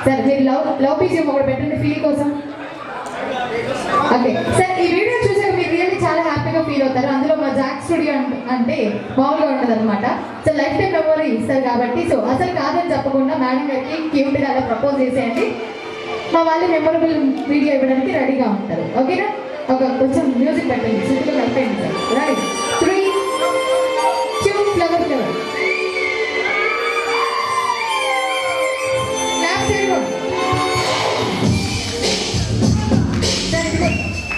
Sir మీరు love పీజియం ఒకటి పెట్టండి ఫీల్ కోసం. ఓకే సార్, ఈ వీడియో చూసాక మీరు రియల్లీ చాలా హ్యాపీగా ఫీల్ అవుతారు. అందులో మా జాక్ స్టూడియో అంటే మామూలుగా ఉండదు అనమాట. సో లైఫ్ టైం మెమరీ ఇస్తారు కాబట్టి సో అసలు కాదని చెప్పకుండా మేడం గారికి క్యూట్గా అలా ప్రపోజ్ చేసేయండి. మా వాళ్ళు మెమొరబుల్ వీడియో ఇవ్వడానికి రెడీగా ఉంటారు. ఓకేనా? ఒక కొంచెం మ్యూజిక్ పెట్టండి, సుట్టుగా అయిపోయింది sir. Right 3, 2 flower flower clap చేయడం.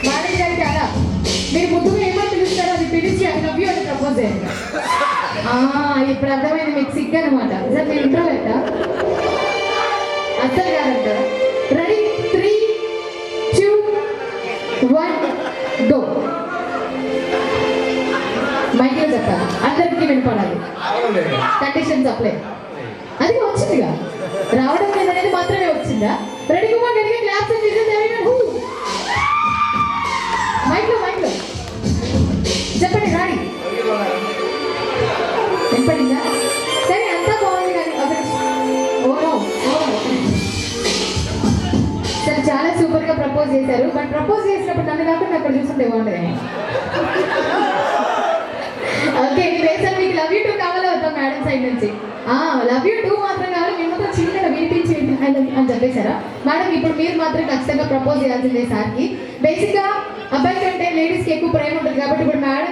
మేడం గారికి అలా మీరు ముద్దుగా ఏమో పిలుస్తారో అది పిలిచి ఐ లవ్ యూ అని ప్రపోజ్ చేయండి. ఇప్పుడు అర్థమైంది మీకు సిగ్గు అనమాట. సార్ మీరు ఇంట్రోవర్టా? అస్సలు కాదంటారా? Ready 3, 2, 1 go. మైక్లో చెప్పాలి, అందరికీ వినపడాలి. Conditions apply. అది వచ్చిందిగా, రావడం లేదనేది మాత్రమే వచ్చిందా? రెడీ కుమార్ గట్టిగా క్లాప్స్ మైక్లో చెప్పండి. రాడి వినపడిందా? సరే అంతా బాగుంది కానీ సరే చాలా సూపర్ గా ప్రపోజ్ చేశారు. బట్ ప్రపోజ్ చేసినప్పుడు నన్ను కాకుండా అక్కడ చూస్తుంటే బాగుంటుంది. ఓకే, సార్ మీకు లవ్ యూ 2 కావాలో వద్దాం మేడం సైడ్ నుంచి? లవ్ యూ 2 మాత్రం కావాలి. మీరు మాత్రం చిన్నగా వినిపించి అని చెప్పేశారా మేడం? ఇప్పుడు మీరు మాత్రం ఖచ్చితంగా ప్రపోజ్ చేయాల్సిందే సార్కి. బేసిక్గా అబ్బాయి కంటే లేడీస్కి ఎక్కువ ప్రేమ ఉంటుంది కాబట్టి ఇప్పుడు మేడం